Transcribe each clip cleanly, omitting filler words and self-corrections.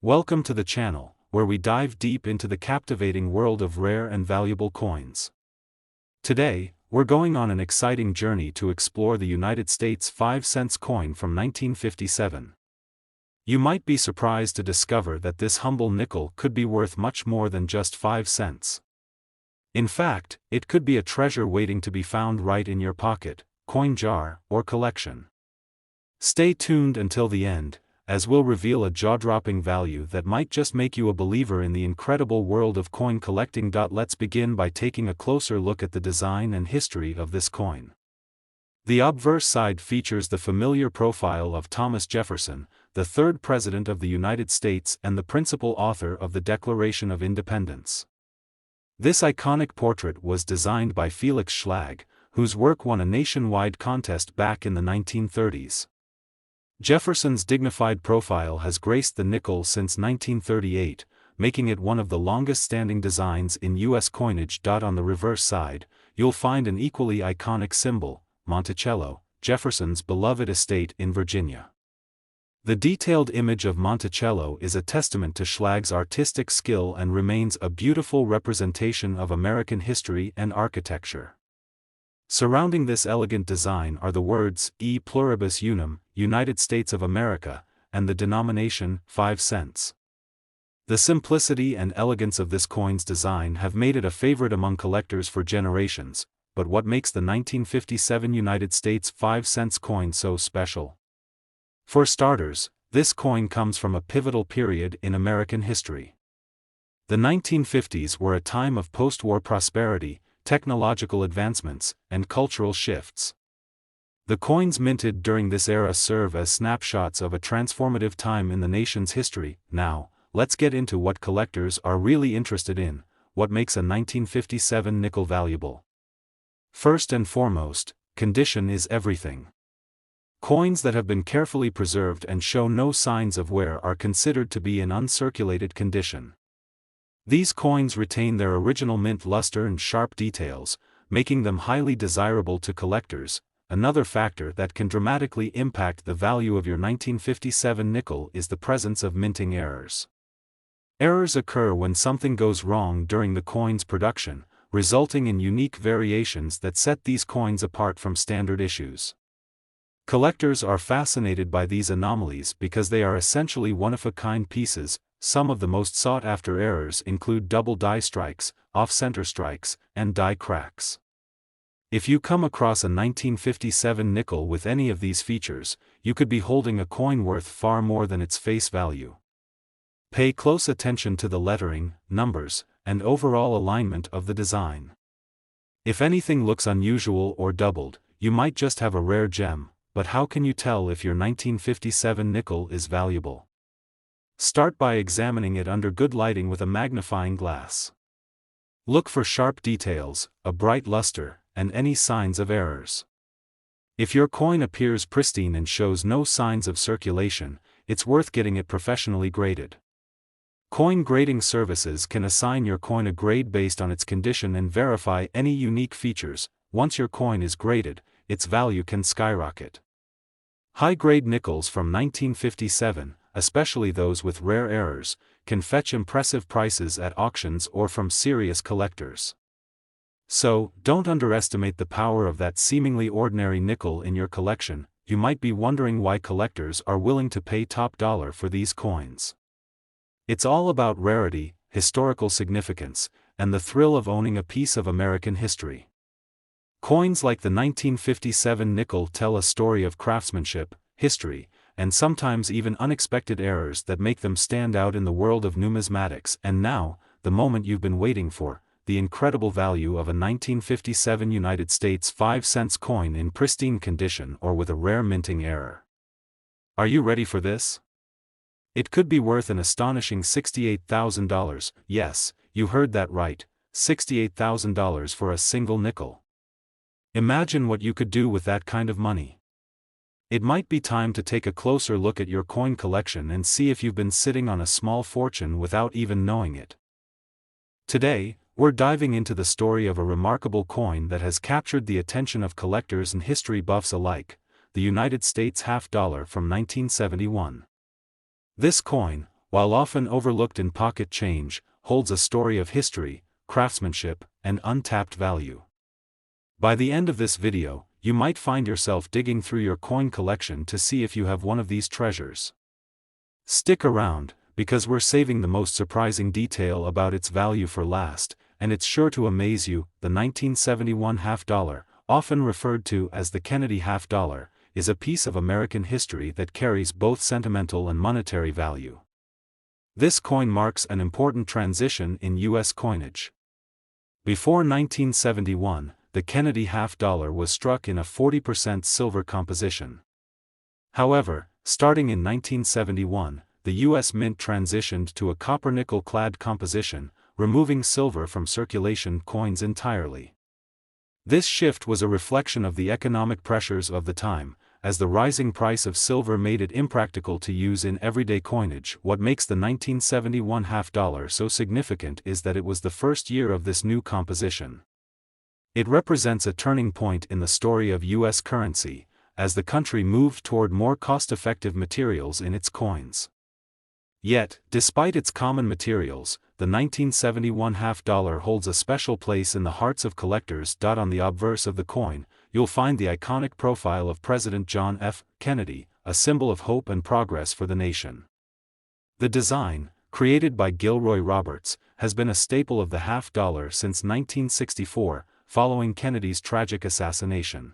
Welcome to the channel, where we dive deep into the captivating world of rare and valuable coins. Today, we're going on an exciting journey to explore the United States 5-cent coin from 1957. You might be surprised to discover that this humble nickel could be worth much more than just 5 cents. In fact, it could be a treasure waiting to be found right in your pocket, coin jar, or collection. Stay tuned until the end, as we'll reveal a jaw-dropping value that might just make you a believer in the incredible world of coin collecting. Let's begin by taking a closer look at the design and history of this coin. The obverse side features the familiar profile of Thomas Jefferson, the third President of the United States and the principal author of the Declaration of Independence. This iconic portrait was designed by Felix Schlag, whose work won a nationwide contest back in the 1930s. Jefferson's dignified profile has graced the nickel since 1938, making it one of the longest-standing designs in U.S. coinage. On the reverse side, you'll find an equally iconic symbol, Monticello, Jefferson's beloved estate in Virginia. The detailed image of Monticello is a testament to Schlag's artistic skill and remains a beautiful representation of American history and architecture. Surrounding this elegant design are the words E pluribus unum, United States of America, and the denomination 5 cents. The simplicity and elegance of this coin's design have made it a favorite among collectors for generations, but what makes the 1957 United States 5 cents coin so special? For starters, this coin comes from a pivotal period in American history. The 1950s were a time of post-war prosperity, technological advancements, and cultural shifts. The coins minted during this era serve as snapshots of a transformative time in the nation's history. Now, let's get into what collectors are really interested in, what makes a 1957 nickel valuable. First and foremost, condition is everything. Coins that have been carefully preserved and show no signs of wear are considered to be in uncirculated condition. These coins retain their original mint luster and sharp details, making them highly desirable to collectors. Another factor that can dramatically impact the value of your 1957 nickel is the presence of minting errors. Errors occur when something goes wrong during the coin's production, resulting in unique variations that set these coins apart from standard issues. Collectors are fascinated by these anomalies because they are essentially one-of-a-kind pieces. Some of the most sought-after errors include double die strikes, off-center strikes, and die cracks. If you come across a 1957 nickel with any of these features, you could be holding a coin worth far more than its face value. Pay close attention to the lettering, numbers, and overall alignment of the design. If anything looks unusual or doubled, you might just have a rare gem, but how can you tell if your 1957 nickel is valuable? Start by examining it under good lighting with a magnifying glass. Look for sharp details, a bright luster, and any signs of errors. If your coin appears pristine and shows no signs of circulation, it's worth getting it professionally graded. Coin grading services can assign your coin a grade based on its condition and verify any unique features. Once your coin is graded, its value can skyrocket. High-grade nickels from 1957, especially those with rare errors, can fetch impressive prices at auctions or from serious collectors. So, don't underestimate the power of that seemingly ordinary nickel in your collection. You might be wondering why collectors are willing to pay top dollar for these coins. It's all about rarity, historical significance, and the thrill of owning a piece of American history. Coins like the 1957 nickel tell a story of craftsmanship, history, and sometimes even unexpected errors that make them stand out in the world of numismatics. And now, the moment you've been waiting for, the incredible value of a 1957 United States 5 cents coin in pristine condition or with a rare minting error. Are you ready for this? It could be worth an astonishing $68,000, yes, you heard that right, $68,000 for a single nickel. Imagine what you could do with that kind of money. It might be time to take a closer look at your coin collection and see if you've been sitting on a small fortune without even knowing it. Today, we're diving into the story of a remarkable coin that has captured the attention of collectors and history buffs alike, the United States half dollar from 1971. This coin, while often overlooked in pocket change, holds a story of history, craftsmanship, and untapped value. By the end of this video, you might find yourself digging through your coin collection to see if you have one of these treasures. Stick around, because we're saving the most surprising detail about its value for last, and it's sure to amaze you. The 1971 half dollar, often referred to as the Kennedy half dollar, is a piece of American history that carries both sentimental and monetary value. This coin marks an important transition in U.S. coinage. Before 1971, the Kennedy half dollar was struck in a 40% silver composition. However, starting in 1971, the U.S. Mint transitioned to a copper-nickel-clad composition, removing silver from circulation coins entirely. This shift was a reflection of the economic pressures of the time, as the rising price of silver made it impractical to use in everyday coinage. What makes the 1971 half dollar so significant is that it was the first year of this new composition. It represents a turning point in the story of U.S. currency, as the country moved toward more cost-effective materials in its coins. Yet, despite its common materials, the 1971 half dollar holds a special place in the hearts of collectors. On the obverse of the coin, you'll find the iconic profile of President John F. Kennedy, a symbol of hope and progress for the nation. The design, created by Gilroy Roberts, has been a staple of the half dollar since 1964, following Kennedy's tragic assassination.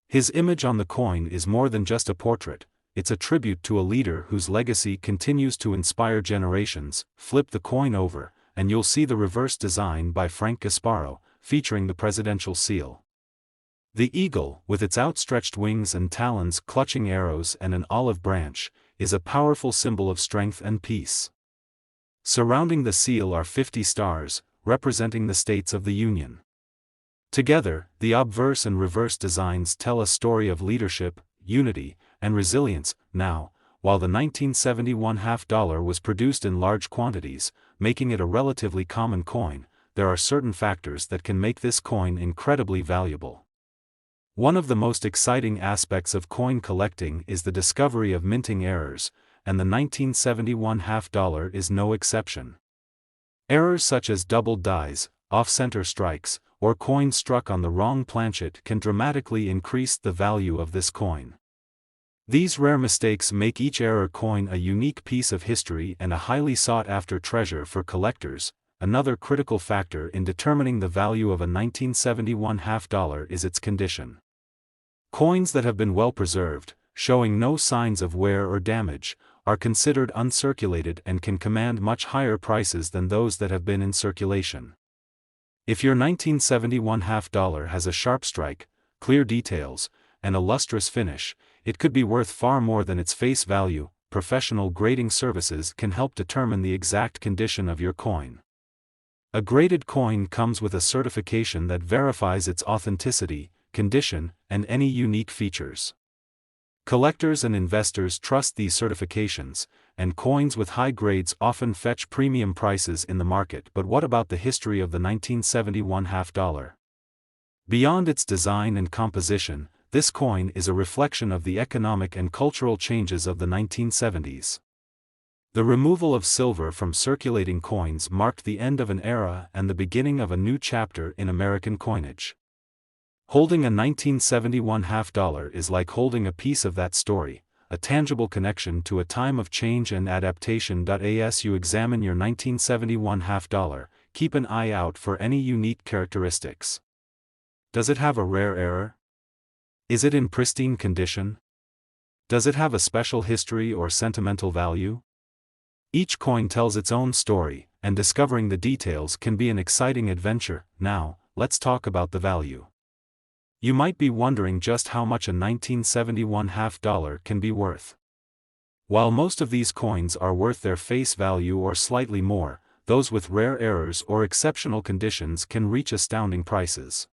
His image on the coin is more than just a portrait. It's a tribute to a leader whose legacy continues to inspire generations. Flip the coin over, and you'll see the reverse design by Frank Gasparo, featuring the presidential seal. The eagle, with its outstretched wings and talons clutching arrows and an olive branch, is a powerful symbol of strength and peace. Surrounding the seal are 50 stars, representing the states of the Union. Together, the obverse and reverse designs tell a story of leadership, unity, and resilience. Now, while the 1971 half dollar was produced in large quantities, making it a relatively common coin, there are certain factors that can make this coin incredibly valuable. One of the most exciting aspects of coin collecting is the discovery of minting errors, and the 1971 half dollar is no exception. Errors such as doubled dies, off-center strikes, or coins struck on the wrong planchet can dramatically increase the value of this coin. These rare mistakes make each error coin a unique piece of history and a highly sought-after treasure for collectors. Another critical factor in determining the value of a 1971 half dollar is its condition. Coins that have been well preserved, showing no signs of wear or damage, are considered uncirculated and can command much higher prices than those that have been in circulation. If your 1971 half dollar has a sharp strike, clear details, and a lustrous finish, it could be worth far more than its face value. Professional grading services can help determine the exact condition of your coin. A graded coin comes with a certification that verifies its authenticity, condition, and any unique features. Collectors and investors trust these certifications, and coins with high grades often fetch premium prices in the market. But what about the history of the 1971 half dollar? Beyond its design and composition, this coin is a reflection of the economic and cultural changes of the 1970s. The removal of silver from circulating coins marked the end of an era and the beginning of a new chapter in American coinage. Holding a 1971 half dollar is like holding a piece of that story, a tangible connection to a time of change and adaptation. As you examine your 1971 half dollar, keep an eye out for any unique characteristics. Does it have a rare error? Is it in pristine condition? Does it have a special history or sentimental value? Each coin tells its own story, and discovering the details can be an exciting adventure. Now, let's talk about the value. You might be wondering just how much a 1971 half dollar can be worth. While most of these coins are worth their face value or slightly more, those with rare errors or exceptional conditions can reach astounding prices.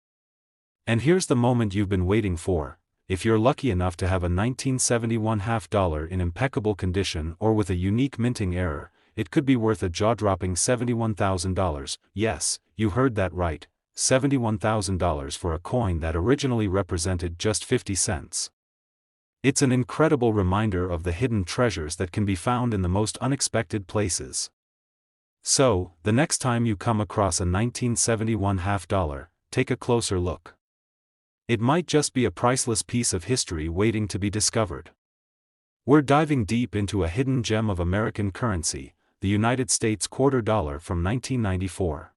And here's the moment you've been waiting for. If you're lucky enough to have a 1971 half dollar in impeccable condition or with a unique minting error, it could be worth a jaw-dropping $71,000. Yes, you heard that right, $71,000 for a coin that originally represented just 50 cents. It's an incredible reminder of the hidden treasures that can be found in the most unexpected places. So, the next time you come across a 1971 half-dollar, take a closer look. It might just be a priceless piece of history waiting to be discovered. We're diving deep into a hidden gem of American currency, the United States $quarter from 1994.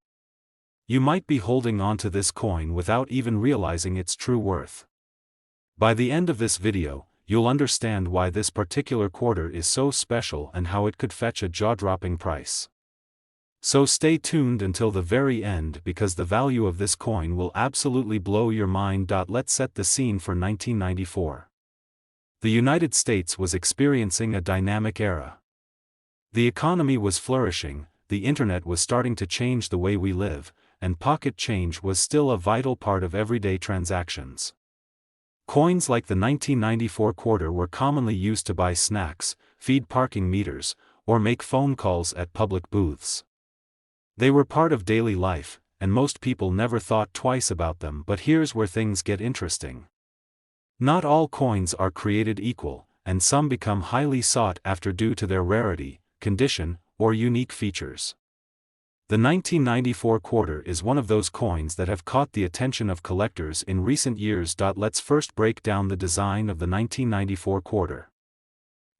You might be holding on to this coin without even realizing its true worth. By the end of this video, you'll understand why this particular quarter is so special and how it could fetch a jaw-dropping price. So stay tuned until the very end because the value of this coin will absolutely blow your mind. Let's set the scene for 1994. The United States was experiencing a dynamic era. The economy was flourishing, the internet was starting to change the way we live, and pocket change was still a vital part of everyday transactions. Coins like the 1994 quarter were commonly used to buy snacks, feed parking meters, or make phone calls at public booths. They were part of daily life, and most people never thought twice about them. But here's where things get interesting. Not all coins are created equal, and some become highly sought after due to their rarity, condition, or unique features. The 1994 quarter is one of those coins that have caught the attention of collectors in recent years. Let's first break down the design of the 1994 quarter.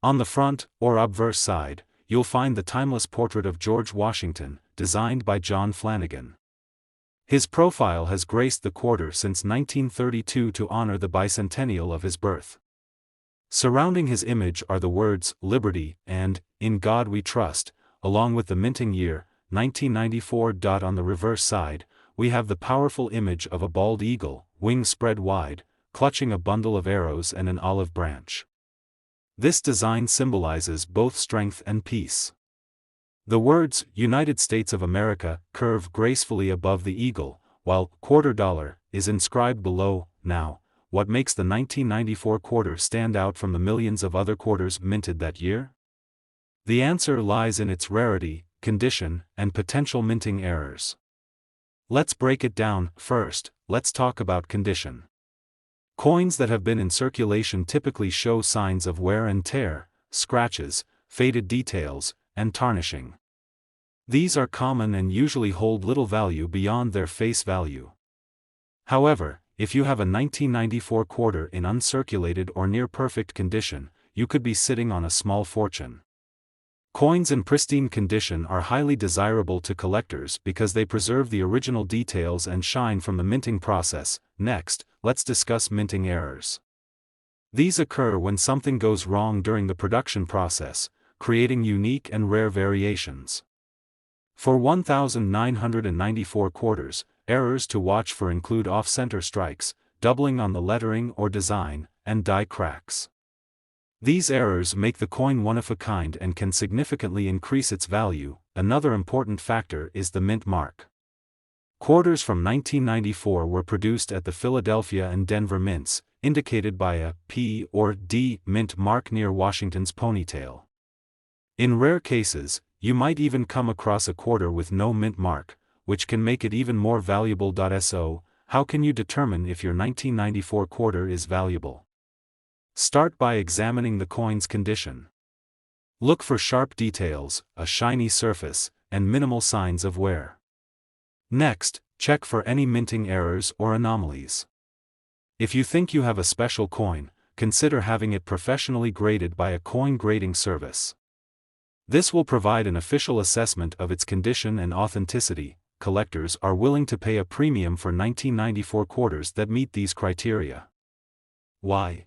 On the front, or obverse side, you'll find the timeless portrait of George Washington, designed by John Flanagan. His profile has graced the quarter since 1932 to honor the bicentennial of his birth. Surrounding his image are the words, "Liberty," and, "In God We Trust," along with the minting year, 1994. On the reverse side, we have the powerful image of a bald eagle, wings spread wide, clutching a bundle of arrows and an olive branch. This design symbolizes both strength and peace. The words, "United States of America," curve gracefully above the eagle, while "$quarter" is inscribed below. Now, what makes the 1994 quarter stand out from the millions of other quarters minted that year? The answer lies in its rarity, condition, and potential minting errors. Let's break it down. First, let's talk about condition. Coins that have been in circulation typically show signs of wear and tear, scratches, faded details, and tarnishing. These are common and usually hold little value beyond their face value. However, if you have a 1994 quarter in uncirculated or near-perfect condition, you could be sitting on a small fortune. Coins in pristine condition are highly desirable to collectors because they preserve the original details and shine from the minting process. Next, let's discuss minting errors. These occur when something goes wrong during the production process, creating unique and rare variations. For 1994 quarters, errors to watch for include off-center strikes, doubling on the lettering or design, and die cracks. These errors make the coin one of a kind and can significantly increase its value. Another important factor is the mint mark. Quarters from 1994 were produced at the Philadelphia and Denver mints, indicated by a P or D mint mark near Washington's ponytail. In rare cases, you might even come across a quarter with no mint mark, which can make it even more valuable. So, how can you determine if your 1994 quarter is valuable? Start by examining the coin's condition. Look for sharp details, a shiny surface, and minimal signs of wear. Next, check for any minting errors or anomalies. If you think you have a special coin, consider having it professionally graded by a coin grading service. This will provide an official assessment of its condition and authenticity. Collectors are willing to pay a premium for 1994 quarters that meet these criteria. Why?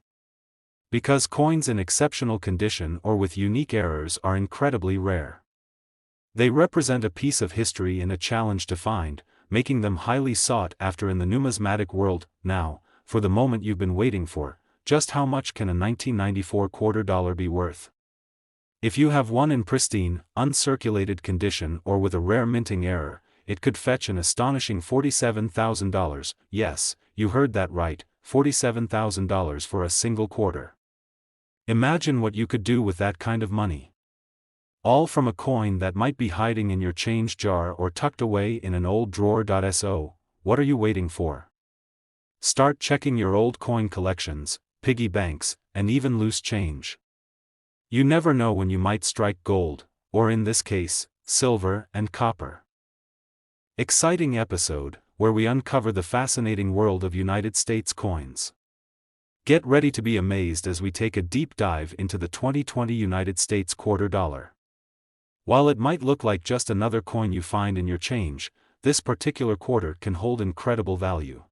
Because coins in exceptional condition or with unique errors are incredibly rare. They represent a piece of history and a challenge to find, making them highly sought after in the numismatic world. Now, for the moment you've been waiting for, just how much can a 1994 $quarter be worth? If you have one in pristine, uncirculated condition or with a rare minting error, it could fetch an astonishing $47,000. Yes, you heard that right, $47,000 for a single quarter. Imagine what you could do with that kind of money. All from a coin that might be hiding in your change jar or tucked away in an old drawer. So, what are you waiting for? Start checking your old coin collections, piggy banks, and even loose change. You never know when you might strike gold, or in this case, silver and copper. Exciting episode, where we uncover the fascinating world of United States coins. Get ready to be amazed as we take a deep dive into the 2020 United States quarter dollar. While it might look like just another coin you find in your change, this particular quarter can hold incredible value.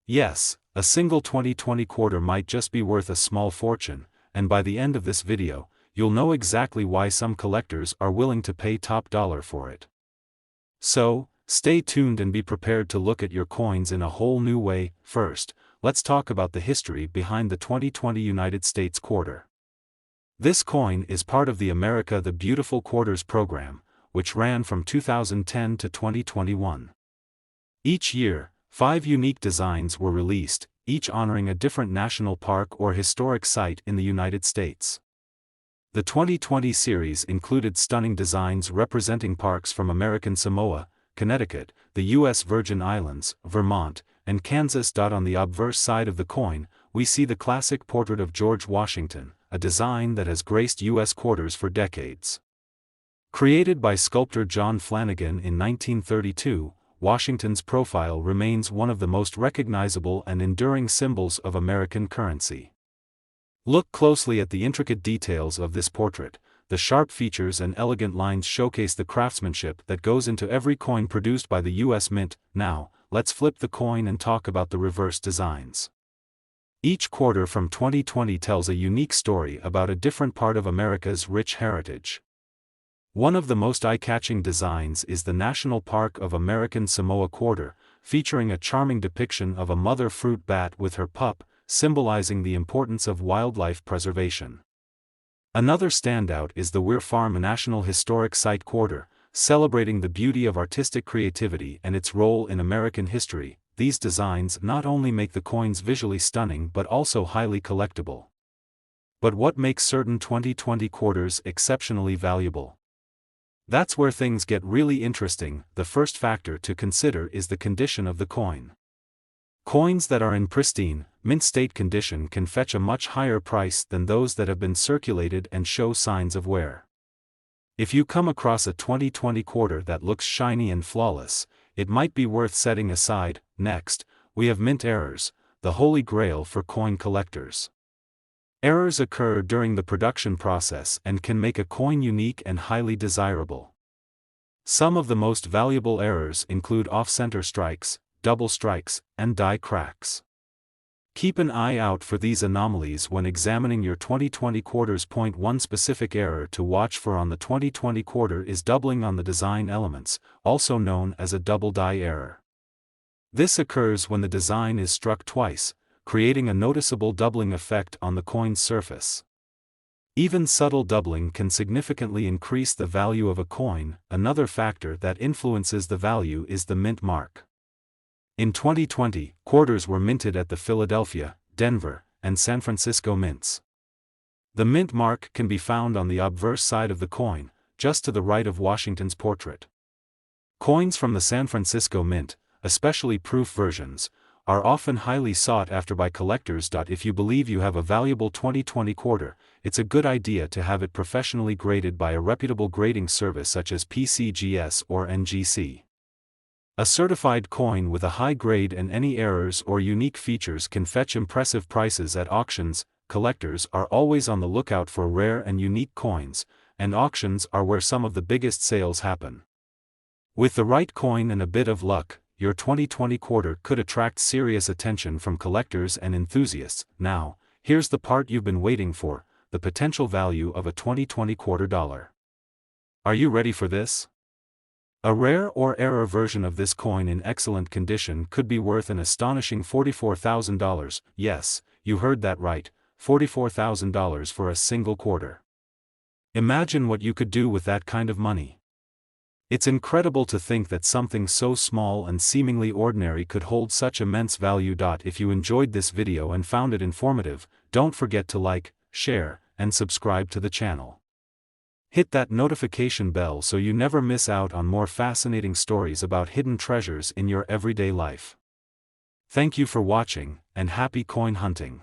Yes, a single 2020 quarter might just be worth a small fortune, and by the end of this video, you'll know exactly why some collectors are willing to pay top dollar for it. So, stay tuned and be prepared to look at your coins in a whole new way. First, let's talk about the history behind the 2020 United States quarter. This coin is part of the America the Beautiful Quarters program, which ran from 2010 to 2021. Each year, 5 unique designs were released, each honoring a different national park or historic site in the United States. The 2020 series included stunning designs representing parks from American Samoa, Connecticut, the U.S. Virgin Islands, Vermont, and Kansas. On the obverse side of the coin, we see the classic portrait of George Washington, a design that has graced U.S. quarters for decades. Created by sculptor John Flanagan in 1932, Washington's profile remains one of the most recognizable and enduring symbols of American currency. Look closely at the intricate details of this portrait. The sharp features and elegant lines showcase the craftsmanship that goes into every coin produced by the U.S. Mint. Now, let's flip the coin and talk about the reverse designs. Each quarter from 2020 tells a unique story about a different part of America's rich heritage. One of the most eye-catching designs is the National Park of American Samoa quarter, featuring a charming depiction of a mother fruit bat with her pup, symbolizing the importance of wildlife preservation. Another standout is the Weir Farm National Historic Site quarter, celebrating the beauty of artistic creativity and its role in American history. These designs not only make the coins visually stunning but also highly collectible. But what makes certain 2020 quarters exceptionally valuable? That's where things get really interesting. The first factor to consider is the condition of the coin. Coins that are in pristine, mint state condition can fetch a much higher price than those that have been circulated and show signs of wear. If you come across a 2020 quarter that looks shiny and flawless, it might be worth setting aside. Next, we have mint errors, the holy grail for coin collectors. Errors occur during the production process and can make a coin unique and highly desirable. Some of the most valuable errors include off-center strikes, double strikes, and die cracks. Keep an eye out for these anomalies when examining your 2020 quarters. One specific error to watch for on the 2020 quarter is doubling on the design elements, also known as a double die error. This occurs when the design is struck twice, creating a noticeable doubling effect on the coin's surface. Even subtle doubling can significantly increase the value of a coin. Another factor that influences the value is the mint mark. In 2020, quarters were minted at the Philadelphia, Denver, and San Francisco mints. The mint mark can be found on the obverse side of the coin, just to the right of Washington's portrait. Coins from the San Francisco Mint, especially proof versions, are often highly sought after by collectors. If you believe you have a valuable 2020 quarter, it's a good idea to have it professionally graded by a reputable grading service such as PCGS or NGC. A certified coin with a high grade and any errors or unique features can fetch impressive prices at auctions. Collectors are always on the lookout for rare and unique coins, and auctions are where some of the biggest sales happen. With the right coin and a bit of luck, your 2020 quarter could attract serious attention from collectors and enthusiasts. Now, here's the part you've been waiting for, the potential value of a 2020 quarter dollar. Are you ready for this? A rare or error version of this coin in excellent condition could be worth an astonishing $44,000. Yes, you heard that right, $44,000 for a single quarter. Imagine what you could do with that kind of money. It's incredible to think that something so small and seemingly ordinary could hold such immense value. If you enjoyed this video and found it informative, don't forget to like, share, and subscribe to the channel. Hit that notification bell so you never miss out on more fascinating stories about hidden treasures in your everyday life. Thank you for watching, and happy coin hunting.